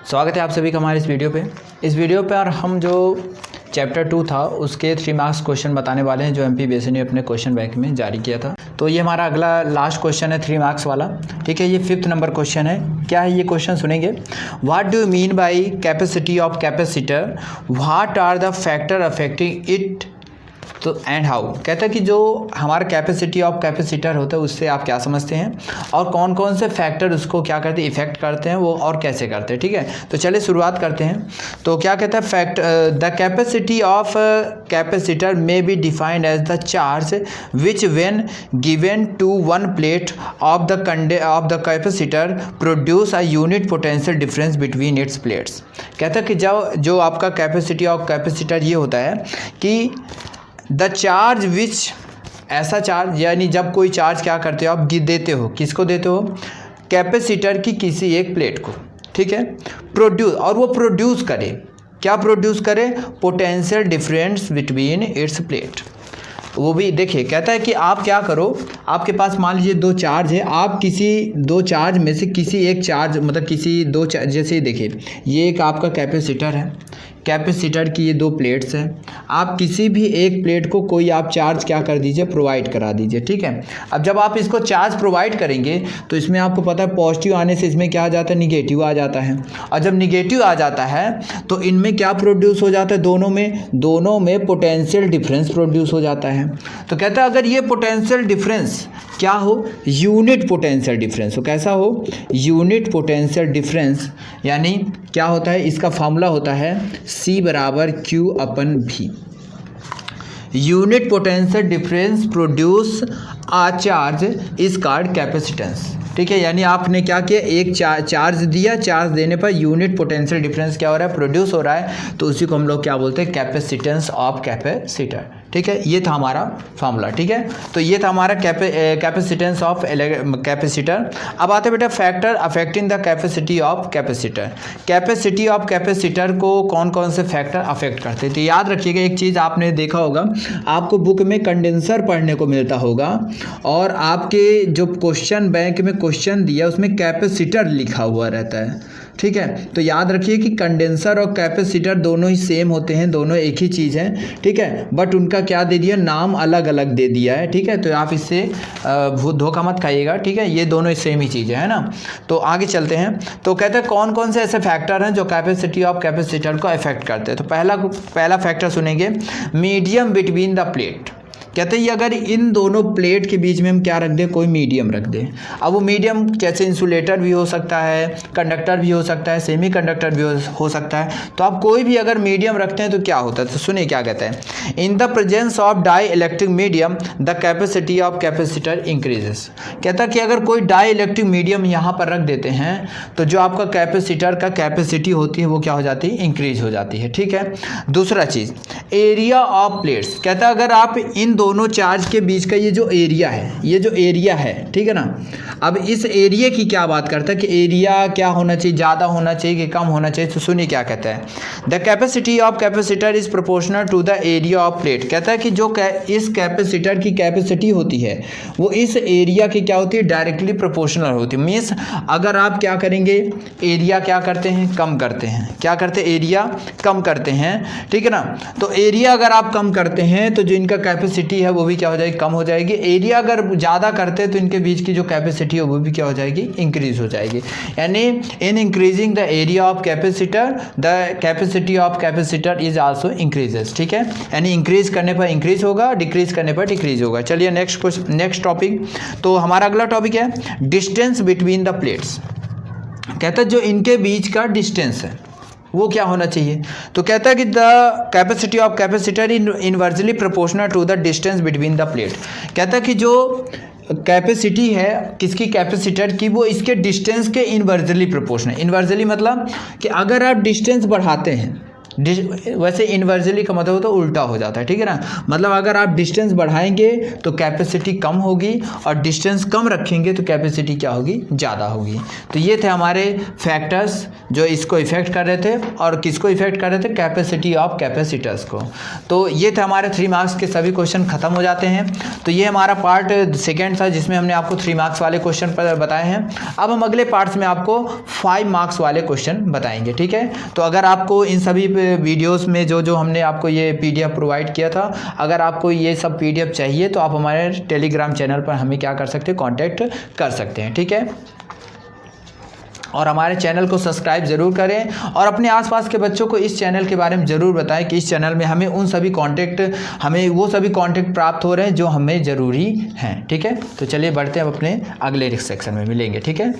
स्वागत है आप सभी का हमारे इस वीडियो पे। इस वीडियो पर हम जो चैप्टर 2 था उसके 3 मार्क्स क्वेश्चन बताने वाले हैं जो MPBSC ने अपने क्वेश्चन बैंक में जारी किया था। तो ये हमारा अगला लास्ट क्वेश्चन है 3 मार्क्स वाला। ठीक है, ये 5th नंबर क्वेश्चन है। क्या है ये क्वेश्चन सुनेंगे। What do you mean by capacity of capacitor, what are the factor affecting it तो एंड हाउ। कहता है कि जो हमारा कैपेसिटी ऑफ कैपेसिटर होता है उससे आप क्या समझते हैं और कौन कौन से फैक्टर उसको क्या करते हैं, इफेक्ट करते हैं वो और कैसे करते हैं। ठीक है, तो चलिए शुरुआत करते हैं। तो क्या कहता है the capacity of capacitor may be defined as the charge which when given to one plate of the capacitor produce a unit potential difference between its plates. कहता है कि जो आपका कैपेसिटी ऑफ कैपेसिटर ये होता है कि द चार्ज विच, ऐसा चार्ज यानी जब कोई चार्ज क्या करते हो आप देते हो, किसको देते हो, कैपेसिटर की किसी एक प्लेट को। ठीक है, प्रोड्यूस, और वो प्रोड्यूस करे, क्या प्रोड्यूस करे, potential difference between it's plate. वो भी देखिए, कहता है कि आप क्या करो, आपके पास मान लीजिए 2 चार्ज है, आप किसी 2 चार्ज में से किसी एक चार्ज मतलब किसी 2 चार्ज, जैसे देखिए ये एक आपका कैपेसिटर है, कैपेसिटर की ये 2 प्लेट्स हैं, आप किसी भी एक प्लेट को कोई आप चार्ज क्या कर दीजिए, प्रोवाइड करा दीजिए। ठीक है, अब जब आप इसको चार्ज प्रोवाइड करेंगे तो इसमें आपको पता है पॉजिटिव आने से इसमें क्या आ जाता है, निगेटिव आ जाता है, और जब निगेटिव आ जाता है तो इनमें क्या प्रोड्यूस हो जाता है, दोनों में पोटेंशियल डिफरेंस प्रोड्यूस हो जाता है। तो कहता है अगर ये पोटेंशियल डिफरेंस क्या हो, यूनिट पोटेंशियल डिफरेंस हो, कैसा हो, यूनिट पोटेंशियल डिफरेंस, यानी क्या होता है, इसका फॉर्मूला होता है C बराबर Q/V। Unit potential difference produce a charge is called capacitance. ठीक है, यानी आपने क्या किया, एक चार्ज दिया, चार्ज देने पर यूनिट पोटेंशियल डिफरेंस क्या हो रहा है, प्रोड्यूस हो रहा है, तो उसी को हम लोग क्या बोलते हैं, कैपेसिटेंस ऑफ कैपेसिटर। ठीक है, ये था हमारा फार्मूला। ठीक है, तो ये था हमारा कैपेसिटेंस ऑफ कैपेसिटर। अब आते बेटा factor affecting the capacity of capacitor. Capacity of capacitor को कौन कौन से फैक्टर अफेक्ट करते हैं, तो याद रखिएगा एक चीज़ आपने देखा होगा, आपको बुक में कंडेंसर पढ़ने को मिलता होगा और आपके जो क्वेश्चन बैंक में क्वेश्चन दिया उसमें कैपेसिटर लिखा हुआ रहता है। ठीक है, तो याद रखिए कि कंडेंसर और कैपेसिटर दोनों ही सेम होते हैं, दोनों एक ही चीज़ है। ठीक है, बट उनका क्या दे दिया, नाम अलग अलग दे दिया है। ठीक है, तो आप इससे धोखा मत खाइएगा। ठीक है, ये दोनों सेम ही चीज़ है ना। तो आगे चलते हैं। तो कहते हैं कौन कौन से ऐसे फैक्टर हैं जो कैपेसिटी ऑफ कैपेसिटर को अफेक्ट करते हैं। तो पहला फैक्टर सुनेंगे, मीडियम बिटवीन द प्लेट। कहते हैं अगर इन दोनों प्लेट के बीच में हम क्या रख दें, कोई मीडियम रख दें। अब वो मीडियम जैसे इंसुलेटर भी हो सकता है, कंडक्टर भी हो सकता है, सेमी कंडक्टर भी हो सकता है। तो आप कोई भी अगर मीडियम रखते हैं तो क्या होता है, तो सुनिए क्या कहते हैं, in the presence of dielectric medium the capacity of capacitor increases. कहता है कि अगर कोई डाई इलेक्ट्रिक मीडियम यहाँ पर रख देते हैं तो जो आपका कैपेसिटर का कैपेसिटी होती है वो क्या हो जाती है, इंक्रीज हो जाती है। ठीक है, दूसरा चीज़ एरिया ऑफ प्लेट्स। कहता है अगर आप इन दोनों चार्ज के बीच का ये जो एरिया है, ठीक है ना, अब इस एरिया की क्या बात करता है कि एरिया क्या होना चाहिए, ज़्यादा होना चाहिए कि कम होना चाहिए। तो सुनिए क्या कहता है, the capacity of capacitor is proportional to the area of plate. कहता है कि जो इस कैपेसिटर की कैपेसिटी होती है वो इस एरिया की क्या होती है, डायरेक्टली प्रोपोर्शनल होती है। मीन्स अगर आप क्या करेंगे, एरिया क्या करते हैं, कम करते हैं, क्या करते हैं, एरिया कम करते हैं। ठीक है ना, तो एरिया अगर आप कम करते हैं तो जो इनका कैपेसिटी है वो भी क्या हो जाएगी, कम हो जाएगी। एरिया अगर ज़्यादा करते हैं तो इनके बीच की जो कैपेसिटी है वो भी क्या हो जाएगी, इंक्रीज हो जाएगी। यानी in increasing the area of capacitor the capacity of capacitor is also increases. ठीक है, यानी इंक्रीज करने पर इंक्रीज होगा, डिक्रीज करने पर डिक्रीज होगा। चलिए नेक्स्ट टॉपिक। तो हमारा अगला टॉपिक है डिस्टेंस बिटवीन द प्लेट्स। कहता है जो इनके बीच का डिस्टेंस है वो क्या होना चाहिए। तो कहता है कि the capacity of capacitor inversely proportional to the distance between the plate. कहता है कि जो कैपेसिटी है किसकी, कैपेसिटर की, वो इसके डिस्टेंस के इनवर्सली प्रोपोर्शनल। इनवर्सली मतलब कि अगर आप डिस्टेंस बढ़ाते हैं वैसे इन्वर्सली का मतलब तो उल्टा हो जाता है, ठीक है ना। मतलब अगर आप डिस्टेंस बढ़ाएंगे तो कैपेसिटी कम होगी और डिस्टेंस कम रखेंगे तो कैपेसिटी क्या होगी, ज़्यादा होगी। तो ये थे हमारे फैक्टर्स जो इसको इफेक्ट कर रहे थे, और किसको इफेक्ट कर रहे थे, कैपेसिटी ऑफ कैपेसिटर्स को। तो ये थे हमारे 3 मार्क्स के सभी क्वेश्चन खत्म हो जाते हैं। तो ये हमारा पार्ट सेकेंड था जिसमें हमने आपको 3 मार्क्स वाले क्वेश्चन बताए हैं। अब हम अगले पार्ट्स में आपको 5 मार्क्स वाले क्वेश्चन बताएंगे, ठीक है। तो अगर आपको इन सभी वीडियोस में जो हमने आपको ये PDF प्रोवाइड किया था, अगर आपको ये सब PDF चाहिए तो आप हमारे टेलीग्राम चैनल पर हमें क्या कर सकते हैं, कांटेक्ट कर सकते हैं, ठीक है। और हमारे चैनल को सब्सक्राइब ज़रूर करें और अपने आसपास के बच्चों को इस चैनल के बारे में ज़रूर बताएं कि इस चैनल में हमें वो सभी कॉन्टेक्ट प्राप्त हो रहे हैं जो हमें ज़रूरी हैं, ठीक है। तो चलिए बढ़ते हैं, अब अपने अगले सेक्शन में मिलेंगे, ठीक है।